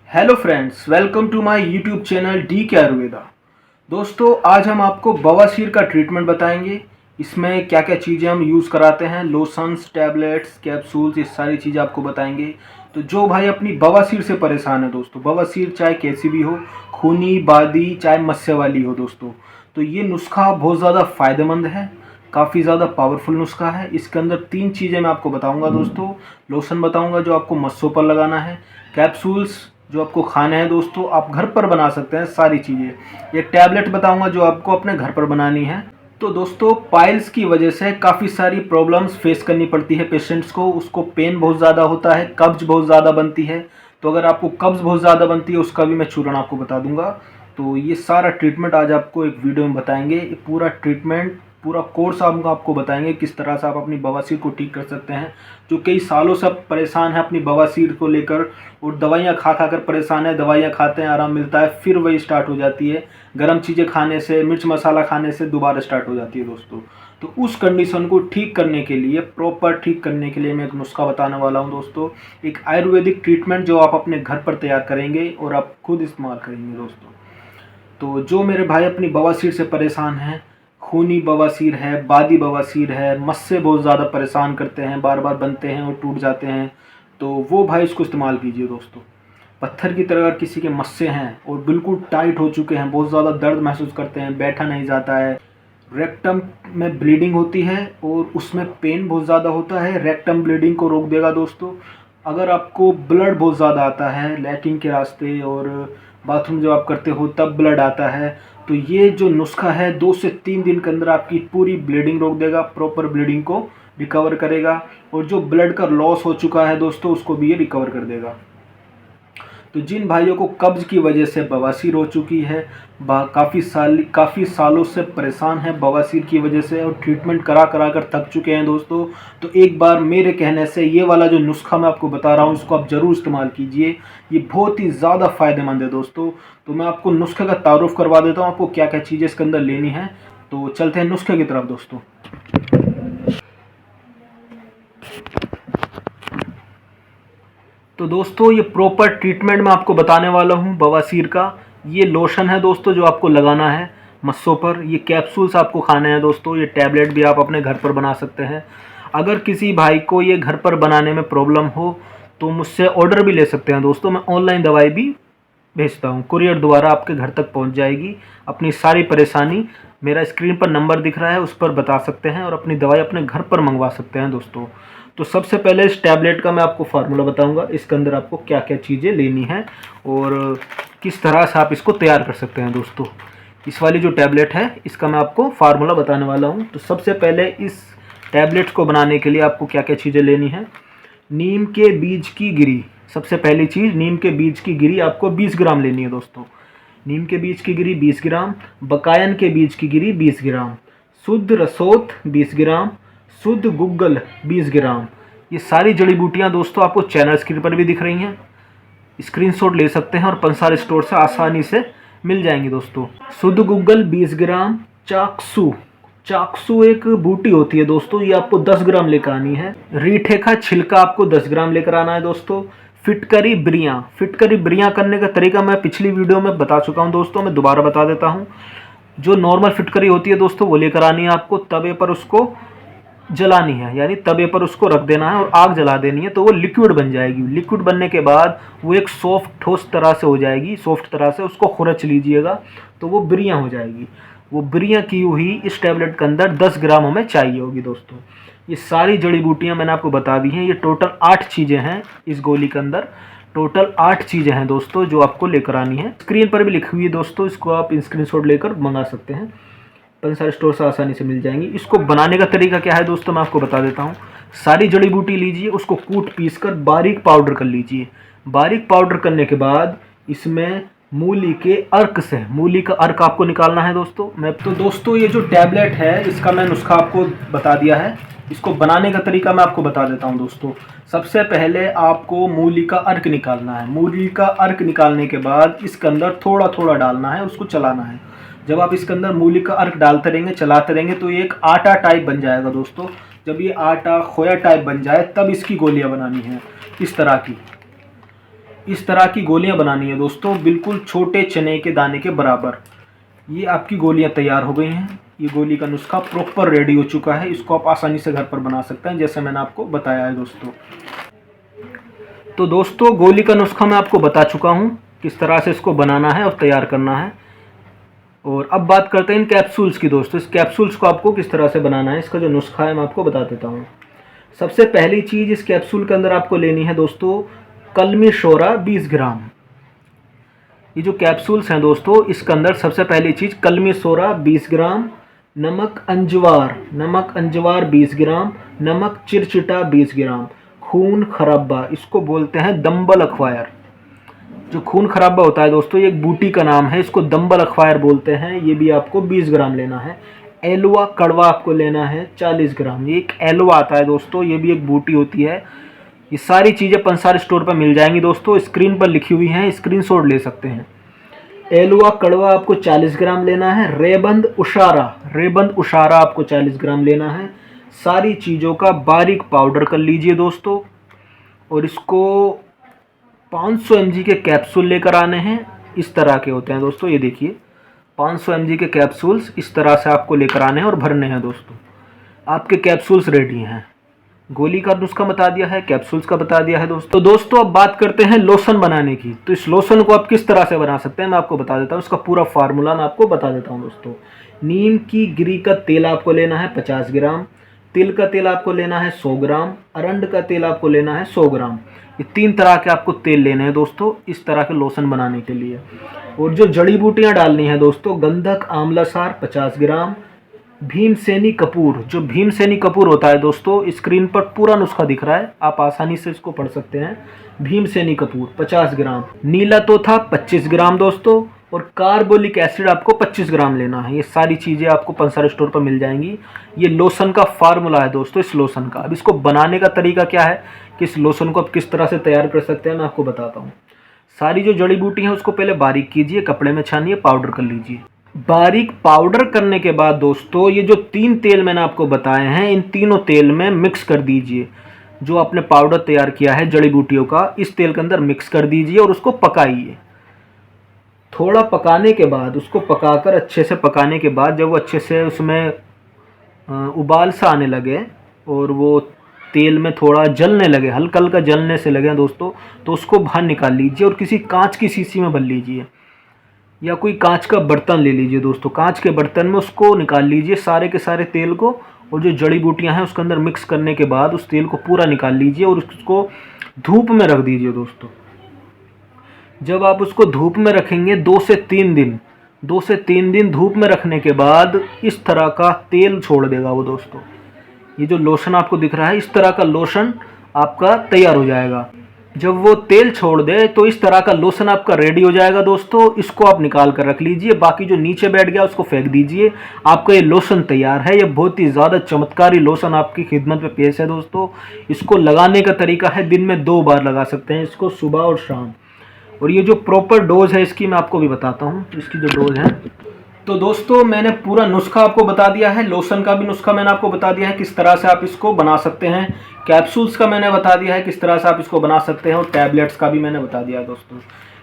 Hello friends, welcome to my YouTube channel D K Ayurveda. दोस्तों, आज हम आपको बवासीर का ट्रीटमेंट बताएंगे। इसमें क्या क्या चीज़ें हम यूज़ कराते हैं, लोशंस, टैबलेट्स, कैप्सूल्स, ये सारी चीज़ें आपको बताएंगे। तो जो भाई अपनी बवासीर से परेशान है दोस्तों, बवासीर चाहे कैसी भी हो, खूनी, बादी, चाहे मस्से वाली हो दोस्तों, तो ये नुस्खा बहुत ज़्यादा फ़ायदेमंद है, काफ़ी ज़्यादा पावरफुल नुस्खा है। इसके अंदर 3 चीज़ें मैं आपको बताऊंगा दोस्तों। लोशन बताऊंगा जो आपको मस्सों पर लगाना है, कैप्सूल्स जो आपको खाने हैं दोस्तों, आप घर पर बना सकते हैं सारी चीज़ें। एक टैबलेट बताऊंगा जो आपको अपने घर पर बनानी है। तो दोस्तों, पाइल्स की वजह से काफ़ी सारी प्रॉब्लम्स फेस करनी पड़ती है पेशेंट्स को। उसको पेन बहुत ज़्यादा होता है, कब्ज बहुत ज़्यादा बनती है। तो अगर आपको कब्ज बहुत ज़्यादा बनती है, उसका भी मैं चूर्ण आपको बता दूंगा। तो ये सारा ट्रीटमेंट आज आपको एक वीडियो में बताएंगे। ये पूरा ट्रीटमेंट, पूरा कोर्स आपको बताएंगे किस तरह से आप अपनी बवासीर को ठीक कर सकते हैं। जो कई सालों से परेशान है अपनी बवासीर को लेकर और दवाइयाँ खा खा कर परेशान है, दवाइयाँ खाते हैं, आराम मिलता है, फिर वही स्टार्ट हो जाती है। गर्म चीज़ें खाने से, मिर्च मसाला खाने से दोबारा स्टार्ट हो जाती है दोस्तों। तो उस कंडीशन को ठीक करने के लिए, प्रॉपर ठीक करने के लिए मैं एक नुस्खा बताने वाला हूँ दोस्तों। एक आयुर्वेदिक ट्रीटमेंट जो आप अपने घर पर तैयार करेंगे और आप खुद इस्तेमाल करेंगे दोस्तों। तो जो मेरे भाई अपनी बवासीर से परेशान हैं, खूनी बवासीर है, बादी बवासीर है, मस्से बहुत ज़्यादा परेशान करते हैं, बार बार बनते हैं और टूट जाते हैं, तो वो भाई इसको इस्तेमाल कीजिए दोस्तों। पत्थर की तरह अगर किसी के मस्से हैं और बिल्कुल टाइट हो चुके हैं, बहुत ज़्यादा दर्द महसूस करते हैं, बैठा नहीं जाता है, रेक्टम में ब्लीडिंग होती है और उसमें पेन बहुत ज़्यादा होता है, रेक्टम ब्लीडिंग को रोक देगा दोस्तों। अगर आपको ब्लड बहुत ज़्यादा आता है लैट्रिन के रास्ते और बाथरूम जब आप करते हो तब ब्लड आता है, तो ये जो नुस्खा है 2 से 3 दिन के अंदर आपकी पूरी ब्लीडिंग रोक देगा, प्रॉपर ब्लीडिंग को रिकवर करेगा। और जो ब्लड का लॉस हो चुका है दोस्तों, उसको भी ये रिकवर कर देगा। तो जिन भाइयों को कब्ज की वजह से बवासीर हो चुकी है, काफ़ी सालों से परेशान है बवासीर की वजह से और ट्रीटमेंट करा करा कर थक चुके हैं दोस्तों, तो एक बार मेरे कहने से ये वाला जो नुस्खा मैं आपको बता रहा हूँ, इसको आप ज़रूर इस्तेमाल कीजिए। ये बहुत ही ज़्यादा फ़ायदेमंद है दोस्तों। तो मैं आपको नुस्खे का तारुफ करवा देता हूँ, आपको क्या क्या चीज़ें इसके अंदर लेनी है। तो चलते हैं नुस्खे की तरफ दोस्तों। तो दोस्तों, ये प्रॉपर ट्रीटमेंट मैं आपको बताने वाला हूँ बवासीर का। ये लोशन है दोस्तों जो आपको लगाना है मस्सों पर। ये कैप्सूल्स आपको खाने हैं दोस्तों। ये टैबलेट भी आप अपने घर पर बना सकते हैं। अगर किसी भाई को ये घर पर बनाने में प्रॉब्लम हो तो मुझसे ऑर्डर भी ले सकते हैं दोस्तों। मैं ऑनलाइन दवाई भी भेजता हूँ, कुरियर द्वारा आपके घर तक पहुँच जाएगी। अपनी सारी परेशानी मेरा स्क्रीन पर नंबर दिख रहा है, उस पर बता सकते हैं और अपनी दवाई अपने घर पर मंगवा सकते हैं दोस्तों। तो सबसे पहले इस टैबलेट का मैं आपको फार्मूला बताऊंगा, इसके अंदर आपको क्या क्या चीज़ें लेनी है और किस तरह से आप इसको तैयार कर सकते हैं दोस्तों। इस वाली जो टैबलेट है, इसका मैं आपको फार्मूला बताने वाला हूं। तो सबसे पहले इस टैबलेट को बनाने के लिए आपको क्या क्या चीज़ें लेनी है। नीम के बीज की गिरी, सबसे पहली चीज़, नीम के बीज की गिरी आपको 20 ग्राम लेनी है दोस्तों। नीम के बीज की गिरी 20 ग्राम, बकायन के बीज की गिरी 20 ग्राम, शुद्ध रसोत 20 ग्राम, शुद्ध गुग्गल 20 ग्राम। ये सारी जड़ी बूटियां दोस्तों आपको चैनल स्क्रीन पर भी दिख रही हैं, स्क्रीनशॉट ले सकते हैं और पंसार स्टोर से आसानी से मिल जाएंगी दोस्तों। शुद्ध गुग्गल 20 ग्राम, चाकसू, चाकसू एक बूटी होती है दोस्तों, ये आपको 10 ग्राम लेकर आनी है। रीठे का छिलका आपको 10 ग्राम लेकर आना है दोस्तों। फिटकरी ब्रियां, फिटकरी ब्रियां करने का तरीका मैं पिछली वीडियो में बता चुका हूं दोस्तों, मैं दोबारा बता देता हूं। जो नॉर्मल फिटकरी होती है दोस्तों, वो लेकर आनी है आपको। तवे पर उसको जलानी है, यानी तवे पर उसको रख देना है और आग जला देनी है, तो वो लिक्विड बन जाएगी। लिक्विड बनने के बाद वो एक सॉफ्ट ठोस तरह से हो जाएगी, सॉफ्ट तरह से उसको खुरच लीजिएगा तो वो बिरियाँ हो जाएगी। वो बिरियाँ की हुई इस टैबलेट के अंदर 10 ग्राम हमें चाहिए होगी दोस्तों। ये सारी जड़ी बूटियाँ मैंने आपको बता दी हैं। ये टोटल 8 चीज़ें हैं इस गोली के अंदर, टोटल 8 चीज़ें हैं दोस्तों जो आपको लेकर आनी है। स्क्रीन पर भी लिखी हुई है दोस्तों, इसको आप स्क्रीनशॉट लेकर मंगा सकते हैं, पंसार स्टोर से आसानी से मिल जाएंगी। इसको बनाने का तरीका क्या है दोस्तों, मैं आपको बता देता हूँ। सारी जड़ी बूटी लीजिए, उसको कूट पीस कर बारीक पाउडर कर लीजिए। बारीक पाउडर करने के बाद इसमें मूली के अर्क से, मूली का अर्क आपको निकालना है दोस्तों। मैं तो दोस्तों, ये जो टैबलेट है इसका मैं नुस्खा आपको बता दिया है। इसको बनाने का तरीका मैं आपको बता देता हूँ दोस्तों। सबसे पहले आपको मूली का अर्क निकालना है। मूली का अर्क निकालने के बाद इसके अंदर थोड़ा थोड़ा डालना है, उसको चलाना है। जब आप इसके अंदर मूली का अर्क डालते रहेंगे, चलाते रहेंगे, तो ये एक आटा टाइप बन जाएगा दोस्तों। जब ये आटा खोया टाइप बन जाए तब इसकी गोलियां बनानी है, इस तरह की। इस तरह की गोलियां बनानी है दोस्तों, बिल्कुल छोटे चने के दाने के बराबर। ये आपकी गोलियां तैयार हो गई हैं। ये गोली का नुस्खा प्रॉपर रेडी हो चुका है। इसको आप आसानी से घर पर बना सकते हैं जैसे मैंने आपको बताया है दोस्तों। तो दोस्तों गोली का नुस्खा मैं आपको बता चुका हूँ किस तरह से इसको बनाना है और तैयार करना है। और अब बात करते हैं इन कैप्सूल्स की दोस्तों। इस कैप्सूल्स को आपको किस तरह से बनाना है, इसका जो नुस्खा है मैं आपको बता देता हूँ। सबसे पहली चीज़ इस कैप्सूल के अंदर आपको लेनी है दोस्तों कलमी शोरा 20 ग्राम। ये जो कैप्सूल्स हैं दोस्तों इसके अंदर सबसे पहली चीज़ कलमी सोरा 20 ग्राम, नमक अंजवार 20 ग्राम, नमक चिरचिटा 20 ग्राम, खून खराबा, इसको बोलते हैं दम्बल अखवायर। जो खून खराबा होता है दोस्तों ये एक बूटी का नाम है, इसको दम्बल अखवायर बोलते हैं। ये भी आपको 20 ग्राम लेना है। एलुआ कड़वा आपको लेना है 40 ग्राम। ये एक एलुआ आता है दोस्तों, ये भी एक बूटी होती है। ये सारी चीज़ें पंसार स्टोर पर मिल जाएंगी दोस्तों, स्क्रीन पर लिखी हुई हैं, स्क्रीनशॉट ले सकते हैं। एलुआ कड़वा आपको 40 ग्राम लेना है। रेबंद उशारा आपको 40 ग्राम लेना है। सारी चीज़ों का बारीक पाउडर कर लीजिए दोस्तों। और इसको 500 mg के कैप्सूल लेकर आने हैं। इस तरह के होते हैं दोस्तों, ये देखिए 500 mg के कैप्सूल्स इस तरह से आपको लेकर आने हैं और भरने हैं दोस्तों। आपके कैप्सूल्स रेडी हैं। गोली का नुस्खा बता दिया है, कैप्सूल्स का बता दिया है दोस्तों। तो दोस्तों अब बात करते हैं लोशन बनाने की। तो इस लोशन को आप किस तरह से बना सकते हैं मैं आपको बता देता हूँ। इसका पूरा फार्मूला मैं आपको बता देता हूँ दोस्तों। नीम की गिरी का तेल आपको लेना है 50 ग्राम, तिल का तेल आपको लेना है 100 ग्राम, अरंड का तेल आपको लेना है 100 ग्राम। ये 3 तरह के आपको तेल लेने हैं दोस्तों इस तरह के लोशन बनाने के लिए। और जो जड़ी बूटियाँ डालनी है दोस्तों, गंधक आंवला सार 50 ग्राम, भीमसेनी कपूर, जो भीमसेनी कपूर होता है दोस्तों स्क्रीन पर पूरा नुस्खा दिख रहा है, आप आसानी से इसको पढ़ सकते हैं। भीमसेनी कपूर 50 ग्राम, नीला तोथा 25 ग्राम दोस्तों, और कार्बोलिक एसिड आपको 25 ग्राम लेना है। ये सारी चीज़ें आपको पंसार स्टोर पर मिल जाएंगी। ये लोशन का फार्मूला है दोस्तों इस लोशन का। अब इसको बनाने का तरीका क्या है कि इस लोशन को आप किस तरह से तैयार कर सकते हैं मैं आपको बताता हूँ। सारी जो जड़ी बूटी हैं उसको पहले बारीक कीजिए, कपड़े में छानिए, पाउडर कर लीजिए। बारीक पाउडर करने के बाद दोस्तों ये जो 3 तेल मैंने आपको बताए हैं इन तीनों तेल में मिक्स कर दीजिए। जो आपने पाउडर तैयार किया है जड़ी बूटियों का इस तेल के अंदर मिक्स कर दीजिए और उसको पकाइए। थोड़ा पकाने के बाद उसको पकाकर अच्छे से पकाने के बाद जब वो अच्छे से उसमें उबाल सा आने लगे और वो तेल में थोड़ा जलने लगे, हल्का हल्का जलने से लगे दोस्तों, तो उसको बाहर निकाल लीजिए और किसी कांच की शीशी में भर लीजिए या कोई कांच का बर्तन ले लीजिए दोस्तों। कांच के बर्तन में उसको निकाल लीजिए सारे के सारे तेल को, और जो जड़ी बूटियां हैं उसके अंदर मिक्स करने के बाद उस तेल को पूरा निकाल लीजिए और उसको धूप में रख दीजिए दोस्तों। जब आप उसको धूप में रखेंगे 2 से 3 दिन धूप में रखने के बाद इस तरह का तेल छोड़ देगा वो दोस्तों। ये जो लोशन आपको दिख रहा है इस तरह का लोशन आपका तैयार हो जाएगा। जब वो तेल छोड़ दे तो इस तरह का लोशन आपका रेडी हो जाएगा दोस्तों। इसको आप निकाल कर रख लीजिए, बाकी जो नीचे बैठ गया उसको फेंक दीजिए। आपका ये लोशन तैयार है। ये बहुत ही ज़्यादा चमत्कारी लोशन आपकी खिदमत में पेश है दोस्तों। इसको लगाने का तरीका है दिन में 2 बार लगा सकते हैं इसको, सुबह और शाम। और ये जो प्रॉपर डोज है इसकी मैं आपको भी बताता हूँ, इसकी जो डोज है। तो दोस्तों मैंने पूरा नुस्खा आपको बता दिया है, लोशन का भी नुस्खा मैंने आपको बता दिया है किस तरह से आप इसको बना सकते हैं। कैप्सूल्स का मैंने बता दिया है किस तरह से आप इसको बना सकते हैं, और टैबलेट्स का भी मैंने बता दिया है दोस्तों।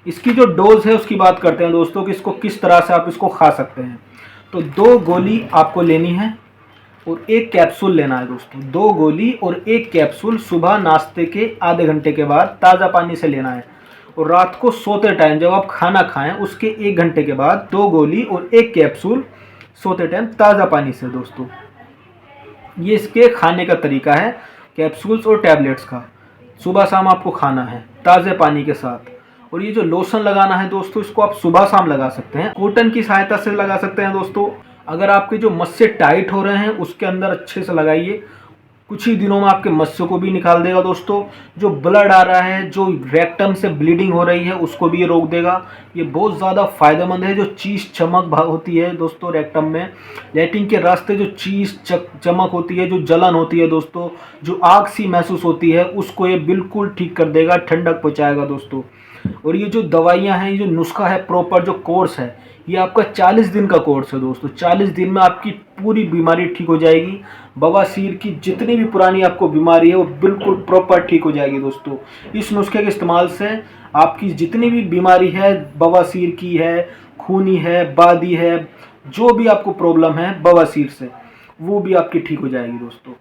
इसकी जो डोज है उसकी बात करते हैं दोस्तों कि इसको किस तरह से आप इसको खा सकते हैं। तो 2 गोली आपको लेनी है और 1 कैप्सूल लेना है दोस्तों। 2 गोली और 1 कैप्सूल सुबह नाश्ते के आधे घंटे के बाद ताज़ा पानी से लेना है, और रात को सोते टाइम जब आप खाना खाएं उसके 1 घंटे के बाद 2 गोली और 1 कैप्सूल सोते टाइम ताज़ा पानी से दोस्तों। ये इसके खाने का तरीका है कैप्सूल्स और टैबलेट्स का। सुबह शाम आपको खाना है ताज़े पानी के साथ। और ये जो लोशन लगाना है दोस्तों इसको आप सुबह शाम लगा सकते हैं, कॉटन की सहायता से लगा सकते हैं दोस्तों। अगर आपके जो मस्से टाइट हो रहे हैं उसके अंदर अच्छे से लगाइए, कुछ ही दिनों में आपके मस्से को भी निकाल देगा दोस्तों। जो ब्लड आ रहा है, जो रेक्टम से ब्लीडिंग हो रही है उसको भी ये रोक देगा। ये बहुत ज़्यादा फायदेमंद है। जो चीज़ चमक होती है दोस्तों रेक्टम में, लैट्रिन के रास्ते जो चीज़ चमक होती है, जो जलन होती है दोस्तों, जो आग सी महसूस होती है, उसको ये बिल्कुल ठीक कर देगा, ठंडक पहुँचाएगा दोस्तों। और ये जो दवाइयाँ हैं, ये जो नुस्खा है, प्रॉपर जो कोर्स है, ये आपका 40 दिन का कोर्स है दोस्तों। 40 दिन में आपकी पूरी बीमारी ठीक हो जाएगी। बवासीर की जितनी भी पुरानी आपको बीमारी है वो बिल्कुल प्रॉपर ठीक हो जाएगी दोस्तों। इस नुस्खे के इस्तेमाल से आपकी जितनी भी बीमारी है, बवासीर की है, खूनी है, बादी है, जो भी आपको प्रॉब्लम है बवासीर से, वो भी आपकी ठीक हो जाएगी दोस्तों।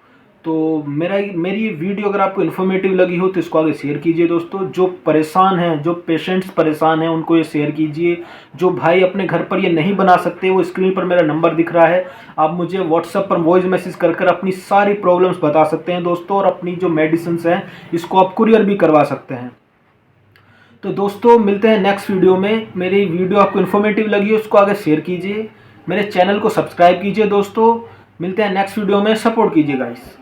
तो मेरी ये वीडियो अगर आपको इन्फॉर्मेटिव लगी हो तो इसको आगे शेयर कीजिए दोस्तों। जो परेशान हैं, जो पेशेंट्स परेशान हैं, उनको ये शेयर कीजिए। जो भाई अपने घर पर ये नहीं बना सकते, वो स्क्रीन पर मेरा नंबर दिख रहा है, आप मुझे व्हाट्सएप पर वॉइस मैसेज कर कर अपनी सारी प्रॉब्लम्स बता सकते हैं दोस्तों। और अपनी जो मेडिसिन हैं इसको आप कुरियर भी करवा सकते हैं। तो दोस्तों मिलते हैं नेक्स्ट वीडियो में। मेरी वीडियो आपको इन्फॉर्मेटिव लगी हो उसको आगे शेयर कीजिए, मेरे चैनल को सब्सक्राइब कीजिए दोस्तों। मिलते हैं नेक्स्ट वीडियो में, सपोर्ट कीजिए गाइस।